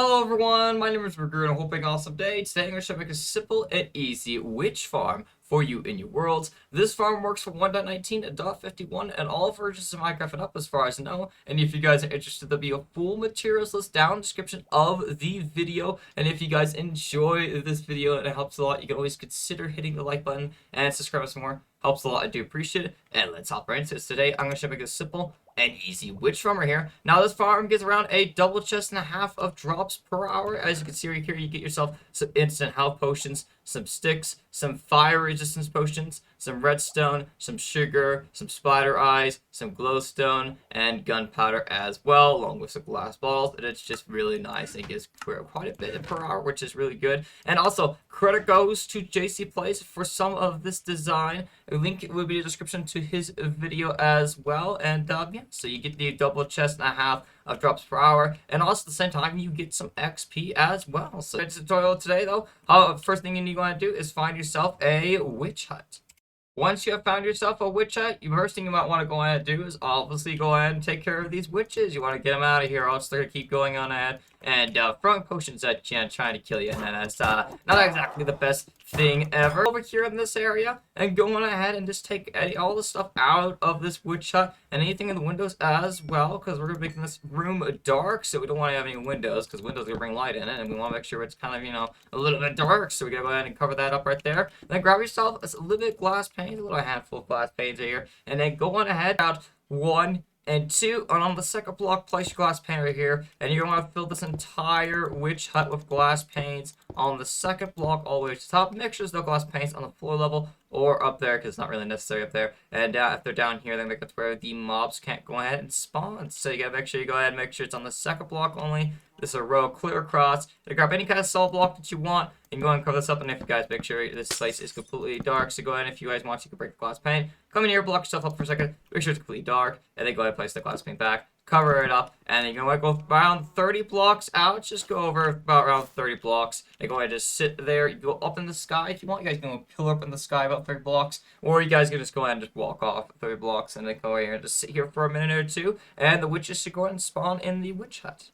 Hello everyone, my name is Ruger and I'm hoping awesome day. Today I'm going to make a simple and easy witch farm for you in your worlds. This farm works for 1.19.51 and all versions of Minecraft and up as far as I know. And if you guys are interested, there'll be a full materials list down in the description of the video. And if you guys enjoy this video and it helps a lot, you can always consider hitting the like button and subscribe some more. Helps a lot, I do appreciate it. And let's hop right into this. Today I'm going to make a simple and easy witch farmer here. Now this farm gives around a double chest and a half of drops per hour. As you can see right here, you get yourself some instant health potions, some sticks, some fire resistance potions, some redstone, some sugar, some spider eyes, some glowstone, and gunpowder as well, along with some glass bottles. And it's just really nice. It gives quite a bit per hour, which is really good. And also, credit goes to JC Plays for some of this design. A link will be in the description to his video as well. And yeah, so you get the double chest and a half of drops per hour, and also at the same time you get some XP as well. So it's a tutorial today though. First thing you want to do is find yourself a witch hut. Once you have found yourself a witch hut, the first thing you might want to go ahead and do is obviously go ahead and take care of these witches. You want to get them out of here, or else they're going to keep going on ahead and throwing potions at you and trying to kill you. And that's not exactly the best thing ever. Over here in this area, and going ahead and just take all the stuff out of this witch hut and anything in the windows as well, because we're going to be making this room dark, so we don't want to have any windows, because windows are going to bring light in it, and we want to make sure it's kind of, you know, a little bit dark, so we got to go ahead and cover that up right there. Then grab yourself a little bit of glass panes, a little handful of glass panes here, and then go on ahead out 1 and 2, and on the second block, place your glass pane right here, and you're going to want to fill this entire witch hut with glass panes on the second block all the way to the top. Make sure there's no glass panes on the floor level or up there, because it's not really necessary up there. And if they're down here, then that's where the mobs can't go ahead and spawn. So you gotta make sure you go ahead and make sure it's on the second block only. This is a row clear across. You grab any kind of solid block that you want and go ahead and cover this up. And if you guys make sure this place is completely dark, so go ahead and if you guys want, you can break the glass pane. Come in here, block yourself up for a second, make sure it's completely dark, and then go ahead and place the glass pane back. Cover it up, and then you're going to go around 30 blocks out. Just go over about around 30 blocks. And go ahead and just sit there. You go up in the sky if you want. You guys can go pillar up in the sky about 30 blocks. Or you guys can just go ahead and just walk off 30 blocks and then go here and just sit here for a minute or two. And the witches should go ahead and spawn in the witch hut.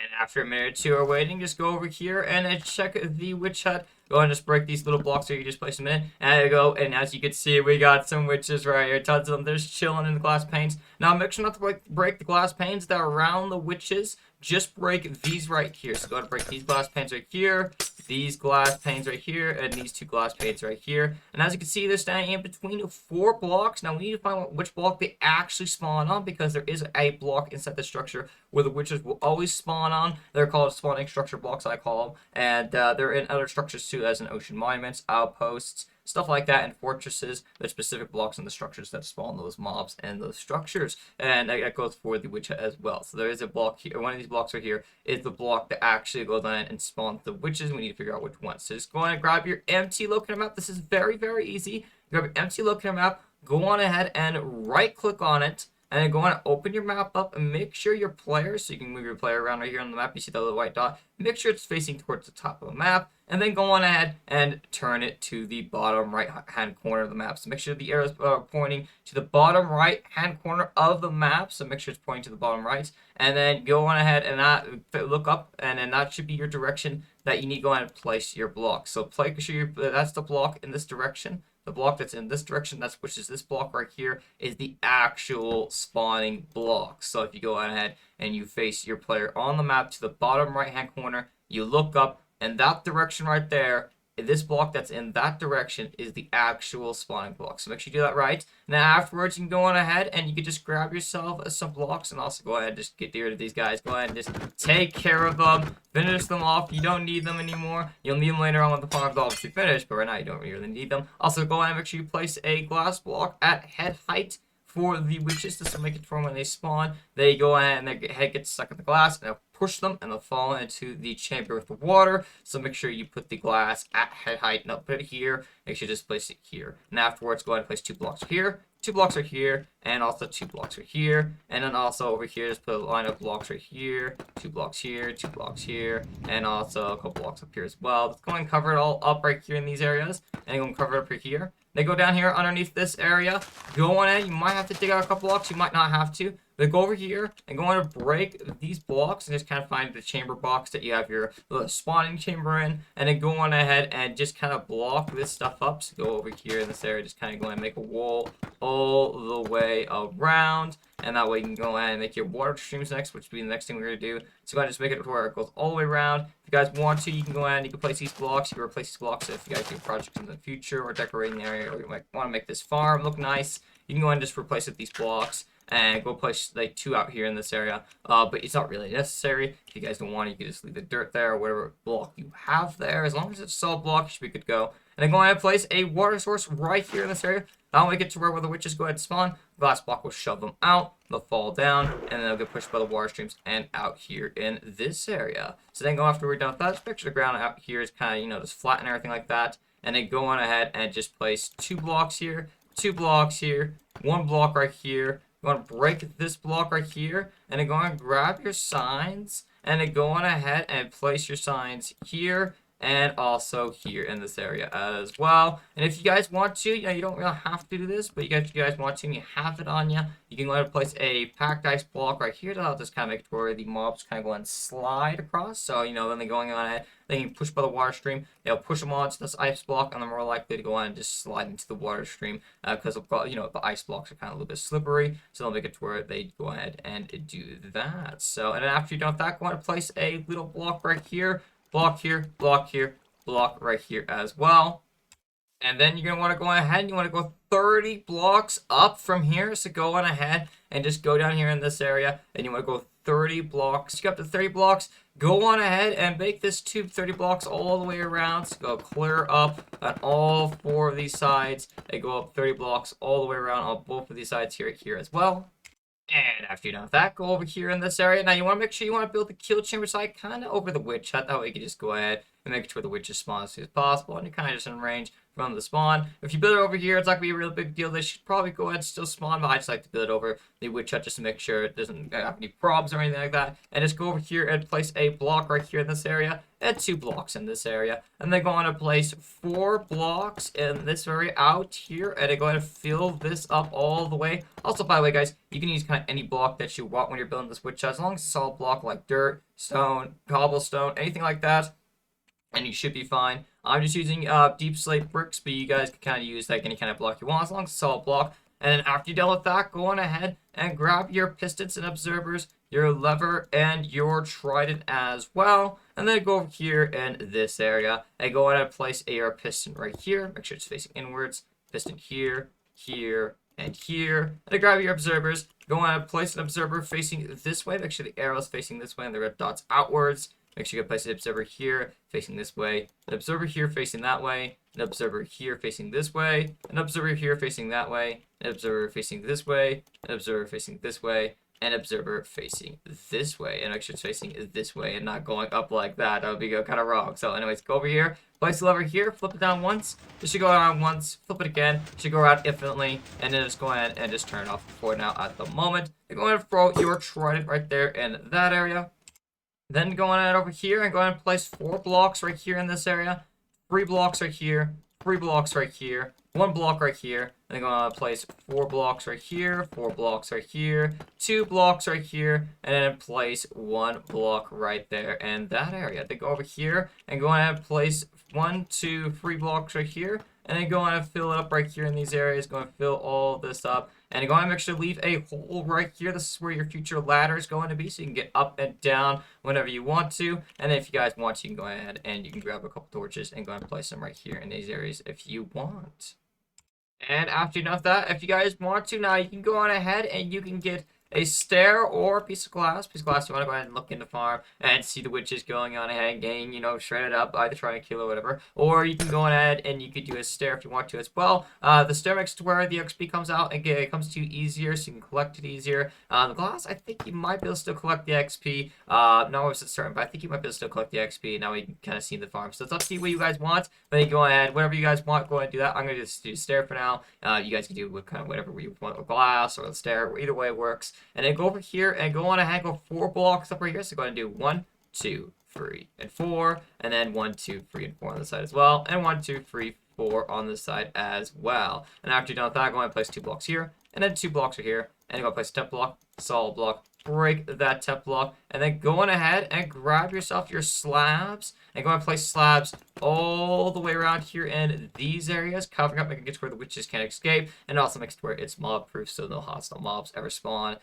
And after a minute or two of waiting, just go over here and check the witch hut. Go ahead and just break these little blocks here. You just place them in. And there you go. And as you can see, we got some witches right here. Tons of them. They're just chilling in the glass panes. Now, make sure not to break the glass panes that are around the witches. Just break these right here. So go ahead and break these glass panes right here, these glass panes right here, and these two glass panes right here. And as you can see, they're standing in between 4 blocks. Now, we need to find which block they actually spawn on, because there is a block inside the structure where the witches will always spawn on. They're called spawning structure blocks, I call them. And they're in other structures too, as in ocean monuments, outposts, stuff like that, and fortresses. There's specific blocks in the structures that spawn those mobs and those structures, and that goes for the witch hut as well. So there is a block here. One of these blocks right here is the block that actually goes on and spawns the witches. We need to figure out which one. So just go ahead and grab your empty locator map. This is very, very easy. Grab your empty locator map, go on ahead and right click on it, and then go on and open your map up and make sure your player, so you can move your player around right here on the map. You see the little white dot. Make sure it's facing towards the top of the map, and then go on ahead and turn it to the bottom right hand corner of the map. So make sure the arrows are pointing to the bottom right hand corner of the map. So make sure it's pointing to the bottom right, and then go on ahead and look up, and then that should be your direction that you need to go ahead and place your block. So make sure that's the block in this direction. The block that's in this direction, which is this block right here, is the actual spawning block. So if you go ahead and you face your player on the map to the bottom right hand corner, you look up, and that direction right there, this block that's in that direction is the actual spawning block. So make sure you do that right. Now afterwards, you can go on ahead and you can just grab yourself some blocks, and also go ahead and just get rid of these guys. Go ahead and just take care of them. Finish them off. You don't need them anymore. You'll need them later on when the farm's obviously finished, but right now you don't really need them. Also, go ahead and make sure you place a glass block at head height for the witches to make it for when they spawn. They go ahead and their head gets stuck in the glass, and they'll push them and they'll fall into the chamber with the water. So make sure you put the glass at head height. Now put it here. Make sure you just place it here. And afterwards, go ahead and place 2 blocks here, 2 blocks right here, and also 2 blocks right here. And then also over here, just put a line of blocks right here, 2 blocks here, 2 blocks here, and also a couple blocks up here as well. Let's go and cover it all up right here in these areas, and go and cover it up right here. They go down here underneath this area. Go on in. You might have to dig out a couple blocks. You might not have to. But go over here and go on to break these blocks and just kind of find the chamber box that you have your little spawning chamber in. And then go on ahead and just kind of block this stuff up. So go over here in this area, just kind of go and make a wall all the way around. And that way you can go ahead and make your water streams next, which will be the next thing we're going to do. So go ahead and just make it to where it goes all the way around. If you guys want to, you can go ahead and you can place these blocks. You can replace these blocks if you guys do projects in the future or decorating the area, or you might want to make this farm look nice. You can go ahead and just replace it with these blocks. And go place like 2 out here in this area, but it's not really necessary. If you guys don't want it, you can just leave the dirt there, or whatever block you have there. As long as it's a solid block, you should be good to go. And then go ahead and place a water source right here in this area. That way, get to where the witches go ahead and spawn. Glass block will shove them out. They'll fall down, and then they'll get pushed by the water streams and out here in this area. So then go after we're done with that. Just picture the ground out here is kind of, you know, just flat and everything like that. And then go on ahead and just place 2 blocks here, 2 blocks here, 1 block right here. You want to break this block right here, and then go on and grab your signs, and then go on ahead and place your signs here, and also here in this area as well. And if you guys want to, you know, you don't really have to do this, but if you guys want to and you have it on you, you can go ahead and place a packed ice block right here. That'll just kind of make it where the mobs kind of go and slide across. So, you know, when they're going on ahead, they can push by the water stream. They'll push them onto this ice block, and they're more likely to go on and just slide into the water stream because, you know, the ice blocks are kind of a little bit slippery. So they'll make it to where they go ahead and do that. So, and then after you're done with that, go ahead and place a little block right here. Block here, block here, block right here as well. And then you're going to want to go ahead and you want to go 30 blocks up from here. So go on ahead and just go down here in this area. And you want to go 30 blocks. You got to 30 blocks. Go on ahead and make this tube 30 blocks all the way around. So go clear up on all 4 of these sides. And go up 30 blocks all the way around on both of these sides here as well. And after you're done with that, go over here in this area. Now, you want to make sure you want to build the kill chamber side kind of over the witch hut. That way you can just go ahead and make sure the witches spawn as soon as possible. And you're kind of just in range from the spawn. If you build it over here, it's not going to be a real big deal. They should probably go ahead and still spawn, but I just like to build it over the witch hut just to make sure it doesn't have any problems or anything like that. And just go over here and place a block right here in this area and 2 blocks in this area. And then go on to place 4 blocks in this area out here. And then go ahead and fill this up all the way. Also, by the way, guys, you can use kind of any block that you want when you're building this witch hut, as long as it's a solid block like dirt, stone, cobblestone, anything like that. And you should be fine. I'm just using deep slate bricks, but you guys can kind of use like any kind of block you want, as long as it's a solid block. And then after you're done with that, go on ahead and grab your pistons and observers, your lever, and your trident as well. And then go over here in this area and go ahead and place a piston right here. Make sure it's facing inwards. Piston here, here, and here. And then grab your observers. Go on and place an observer facing this way. Make sure the arrow is facing this way and the red dot's outwards. Make sure you place an observer here facing this way, an observer here facing that way, an observer here facing this way, an observer here facing that way, an observer facing this way, an observer facing this way, an observer facing this way. And make sure it's facing this way and not going up like that. That would be kind of wrong. So anyways, go over here, place the lever here, flip it down once. It should go around once, flip it again. It should go around infinitely, and then just go ahead and just turn it off for now at the moment. And go ahead and throw your trident right there in that area. Then go on over here and go ahead and place 4 blocks right here in this area. 3 blocks right here. 3 blocks right here. 1 block right here. And then go on and place 4 blocks right here. 4 blocks right here. 2 blocks right here. And then place 1 block right there in that area. Then go over here and go on and place 1, 2, 3 blocks right here. And then go on and fill it up right here in these areas. Go and fill all this up. And go on and make sure to leave a hole right here. This is where your future ladder is going to be, so you can get up and down whenever you want to. And then if you guys want to, you can go ahead and you can grab a couple torches and go ahead and place them right here in these areas if you want. And after you're done with that, if you guys want to, now you can go on ahead and you can get a stair or a piece of glass. Piece of glass, you want to go ahead and look in the farm and see the witches going on ahead and getting, shredded up, either trying to kill or whatever. Or you can go ahead and you could do a stair if you want to as well. The stair makes it to where the XP comes out and it comes to you easier, so you can collect it easier. The glass, I think you might be able to still collect the XP. Not always certain, but I think you might be able to still collect the XP. Now we can kind of see the farm. So it's up to you what you guys want. But then go ahead, whatever you guys want, go ahead and do that. I'm going to just do stair for now. You guys can do with kind of whatever you want, with glass or the stair. Either way works. And then go over here and go on ahead, go 4 blocks up right here. So go ahead and do 1, 2, 3, and 4. And then 1, 2, 3, and 4 on the side as well. And 1, 2, 3, 4 on this side as well. And after you're done with that, go ahead and place 2 blocks here. And then 2 blocks are here. And go place a temp block, solid block, break that temp block, and then go on ahead and grab yourself your slabs and go and place slabs all the way around here in these areas, covering up, making it to where the witches can't escape, and also makes it to where it's mob proof, so no hostile mobs ever spawn,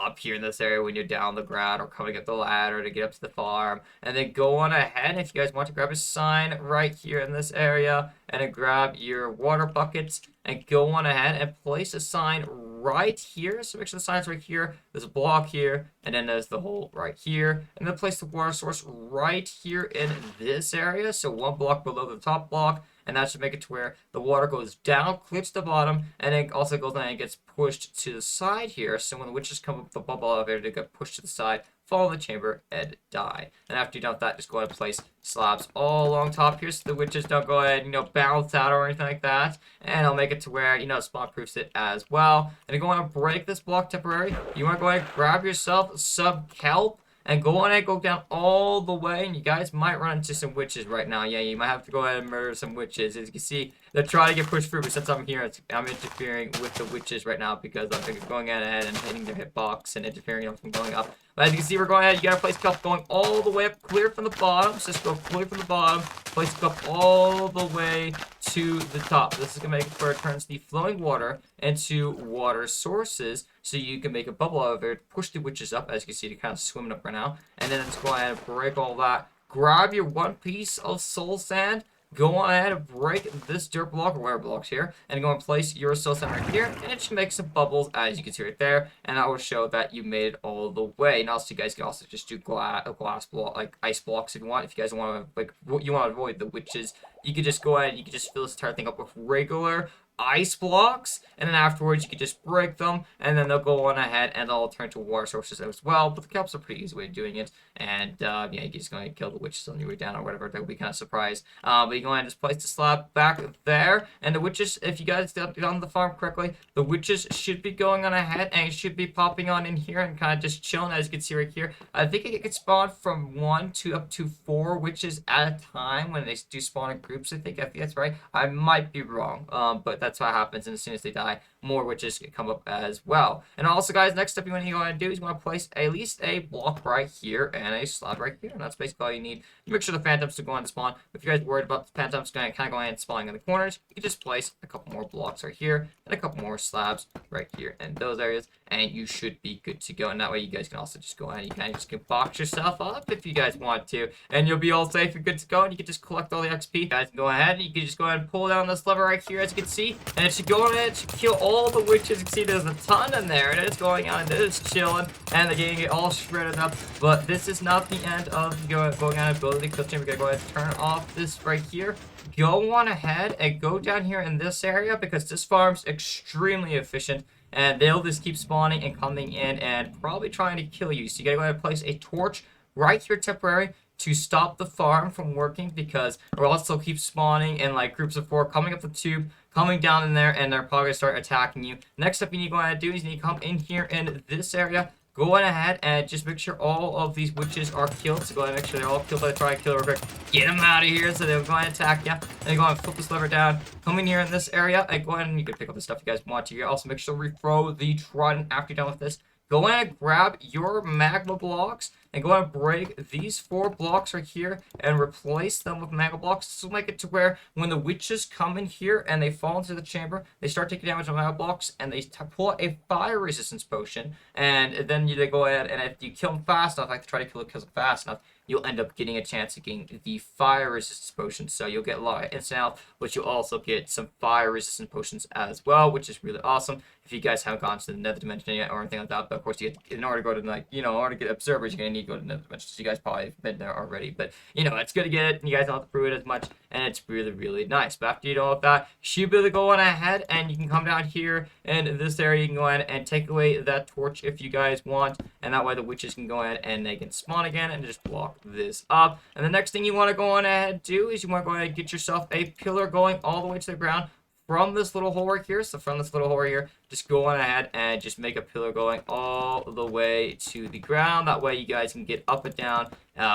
up here in this area when you're down the ground or coming up the ladder to get up to the farm. And then go on ahead, if you guys want to grab a sign right here in this area, and then grab your water buckets and go on ahead and place a sign right here. So make sure the sign's right here. There's a block here, and then there's the hole right here. And then place the water source right here in this area. So 1 block below the top block. And that should make it to where the water goes down, clips the bottom, and then also goes down and gets pushed to the side here. So when the witches come up the bubble elevator, they get pushed to the side, fall in the chamber, and die. And after you're done with that, just go ahead and place slabs all along top here so the witches don't go ahead and, bounce out or anything like that. And I'll make it to where, spawn proofs it as well. And to go on and break this block temporary, you want to go ahead and grab yourself some kelp. And go on and go down all the way, and you guys might run into some witches right now. Yeah, you might have to go ahead and murder some witches. As you can see, they're trying to get pushed through, but since I'm here, I'm interfering with the witches right now because I'm going ahead and hitting their hitbox and interfering from going up. But as you can see, we're going ahead. You gotta place kelp going all the way up, clear from the bottom. So just go clear from the bottom, place kelp all the way to the top. This is gonna make it where it turns the flowing water into water sources, so you can make a bubble out of it, push the witches up. As you can see, they're kind of swimming up right now. And then just go ahead and break all that. Grab your 1 piece of soul sand. Go on ahead and break this dirt block or whatever blocks here, and go and place your soul sand right here, and it should make some bubbles, as you can see right there, and that will show that you made it all the way. And also, you guys can also just do glass block, like ice blocks if you want. If you guys want to, you want to avoid the witches, you could just go ahead and you could just fill this entire thing up with regular ice blocks, and then afterwards you can just break them, and then they'll go on ahead and they'll turn to water sources as well. But the kelp's a pretty easy way of doing it, and yeah, you're just going to kill the witches on your way down or whatever. That would be kind of surprised. But you go ahead and just place the slab back there, and the witches, if you guys done the farm correctly, the witches should be going on ahead and should be popping on in here and kind of just chilling. As you can see right here, I think it can spawn from 1 to up to 4 witches at a time when they do spawn in groups. I think that's right. I might be wrong, but that's what happens, and as soon as they die, more witches can come up as well. And also, guys, next step you want to go ahead and do is you want to place at least a block right here and a slab right here, and that's basically all you need to make sure the phantoms to go on to spawn. If you guys are worried about the phantoms going to kind of go ahead and spawning in the corners, you can just place a couple more blocks right here and a couple more slabs right here in those areas, and you should be good to go. And that way, you guys can also just go ahead and you kind of just can box yourself up if you guys want to, and you'll be all safe and good to go, and you can just collect all the XP. You guys can go ahead and you can just go ahead and pull down this lever right here, as you can see, and it should go on it should kill all the witches. You can see there's a ton in there, and it's going on, and it is chilling, and they're getting it all shredded up. But this is not the end of going on ability kill chamber. We're gonna go ahead and turn off this right here. Go on ahead and go down here in this area because this farm's extremely efficient, and they'll just keep spawning and coming in and probably trying to kill you. So you gotta go ahead and place a torch right here temporary to stop the farm from working, because or else they'll keep spawning in like groups of 4, coming up the tube, coming down in there, and they're probably gonna start attacking you. Next up you need to go ahead and do is you need to come in here in this area. Go on ahead and just make sure all of these witches are killed. So go ahead and make sure they're all killed by the try kill real quick. Get them out of here so they'll go ahead and attack you. And go ahead and flip this lever down. Come in here in this area and go ahead and you can pick up the stuff you guys want to. You also make sure to rethrow the Trident after you're done with this. Go ahead and grab your magma blocks and go ahead and break these 4 blocks right here and replace them with magma blocks. This will make it to where when the witches come in here and they fall into the chamber, they start taking damage on magma blocks and they pull out a fire resistance potion. And then they go ahead and if you kill them fast enough, like to try to kill them fast enough, you'll end up getting a chance of getting the fire resistance potions. So you'll get a lot of instant health, but you'll also get some fire resistant potions as well, which is really awesome. If you guys haven't gone to the nether dimension yet or anything like that, but of course, in order to go to, like, in order to get observers, you're gonna need to go to the nether dimension. So you guys probably have been there already, but it's good to get it, and you guys don't have to prove it as much, and it's really, really nice. But after you know all that, you should be able to go on ahead, and you can come down here in this area. You can go ahead and take away that torch if you guys want, and that way the witches can go ahead and they can spawn again and just block this up. And the next thing you want to go on ahead and do is you want to go ahead and get yourself a pillar going all the way to the ground from this little hole right here. So from this little hole right here, just go on ahead and just make a pillar going all the way to the ground. That way you guys can get up and down,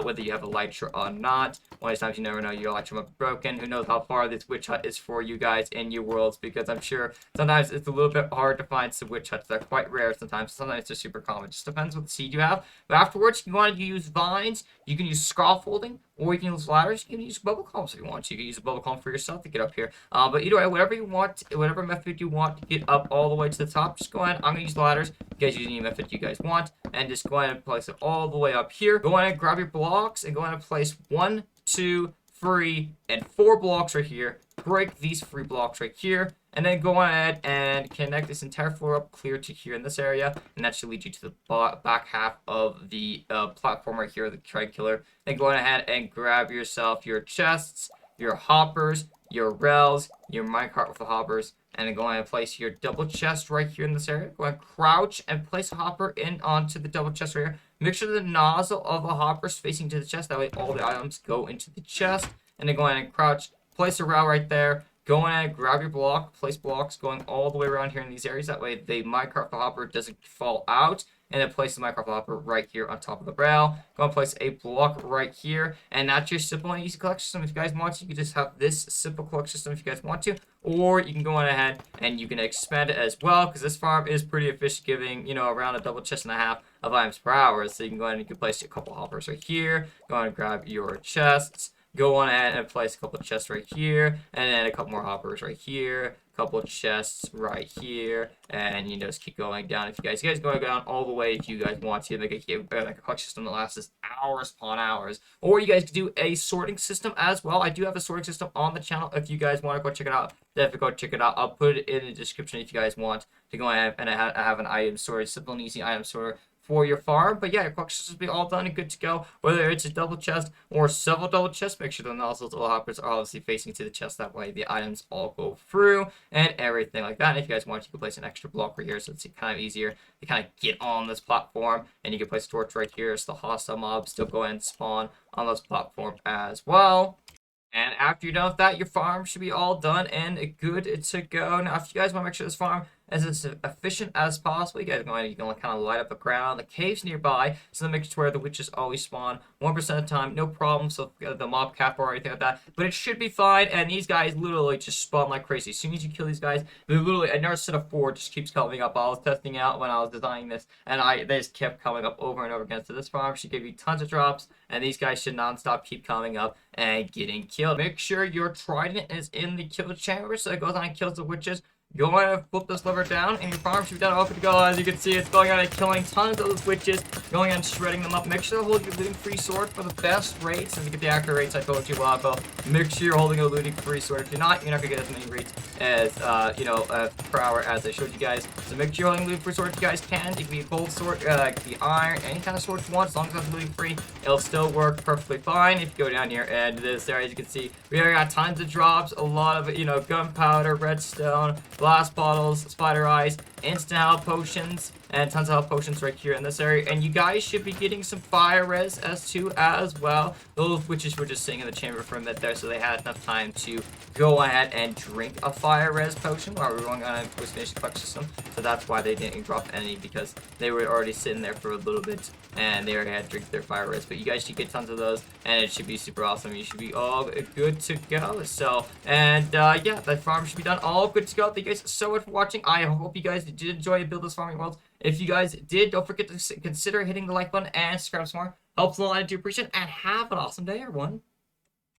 whether you have a elytra or not. One of these times you never know, your elytra might be broken. Who knows how far this witch hut is for you guys in your worlds, because I'm sure sometimes it's a little bit hard to find some witch huts. They're quite rare sometimes. Sometimes they're super common. It just depends what seed you have. But afterwards, you want to use vines, you can use scaffolding, or you can use ladders. You can use bubble columns if you want to. You can use a bubble column for yourself to get up here. But either way, whatever you want, whatever method you want to get up all the way to the top, just go ahead. I'm going to use ladders. You guys use any method you guys want. And just go ahead and place it all the way up here. Go ahead and grab your blocks and go ahead and place 1, 2, 3, and 4 blocks right here. Break these 3 blocks right here. And then go ahead and connect this entire floor up clear to here in this area. And that should lead you to the back half of the platform right here, the Trident Killer. Then go ahead and grab yourself your chests, your hoppers, your rails, your minecart with the hoppers. And then go ahead and place your double chest right here in this area. Go ahead and crouch and place a hopper in onto the double chest right here. Make sure the nozzle of the hopper is facing to the chest. That way all the items go into the chest. And then go ahead and crouch, place a rail right there. Go ahead, grab your block, place blocks going all the way around here in these areas. That way the minecart hopper doesn't fall out. And then place the minecart hopper right here on top of the rail. Go and place a block right here. And that's your simple and easy collection system. If you guys want to, you can just have this simple collection system if you guys want to. Or you can go on ahead and you can expand it as well, because this farm is pretty efficient, giving, around a double chest and a half of items per hour. So you can go ahead and you can place a couple hoppers right here. Go ahead and grab your chests. Go on ahead and place a couple of chests right here, and then a couple more hoppers right here, a couple of chests right here, and just keep going down. If you guys go down all the way if you guys want to make a collection system that lasts hours upon hours, or you guys can do a sorting system as well. I do have a sorting system on the channel if you guys want to go check it out. Definitely go check it out. I'll put it in the description if you guys want to go ahead and I have an item sorter, simple and easy item sorter for your farm. But yeah, your collection will be all done and good to go. Whether it's a double chest or several double chests, make sure the nozzles or hoppers are obviously facing to the chest. That way the items all go through and everything like that. And if you guys want, you can place an extra block right here, so it's kind of easier to kind of get on this platform. And you can place a torch right here, so the hostile mobs still go ahead and spawn on this platform as well. And after you're done with that, your farm should be all done and good to go. Now, if you guys want to make sure this farm is as efficient as possible, you guys you can kind of light up the ground, the caves nearby, so that makes it where the witches always spawn 1% of the time, no problem. So the mob cap or anything like that, but it should be fine. And these guys literally just spawn like crazy. As soon as you kill these guys, they literally another set of 4 just keeps coming up. I was testing out when I was designing this, and they just kept coming up over and over again. So this farm should give you tons of drops, and these guys should non-stop keep coming up and getting killed. Make sure your trident is in the kill chamber, so it goes on and kills the witches. Go ahead and flip this lever down, and your farm should be done open to go. As you can see, it's going on and killing tons of those witches, going on and shredding them up. Make sure to hold your looting free sword for the best rates, and to get the accurate rates I told you a while ago. Make sure you're holding a looting free sword. If you're not gonna get as many rates as per hour as I showed you guys. So make sure you're holding a looting free sword if you guys can. It can be a gold sword, it can be iron, any kind of sword you want, as long as it's looting free, it'll still work perfectly fine. If you go down here and this area, as you can see, we already got tons of drops, a lot of gunpowder, redstone, glass bottles, spider eyes, instant health potions, and tons of health potions right here in this area. And you guys should be getting some fire res as well. Those witches were just sitting in the chamber for a minute there, so they had enough time to go ahead and drink a fire res potion while we were going on and finish the collection system. So that's why they didn't drop any, because they were already sitting there for a little bit and they already had to drink their fire res. But you guys should get tons of those, and it should be super awesome. You should be all good to go. So, and yeah, the farm should be done all good to go. Thank you guys so much for watching. I hope you guys did enjoy Build This Farming World. If you guys did, don't forget to consider hitting the like button and subscribe some more. Helps a lot. I do appreciate it. And have an awesome day, everyone.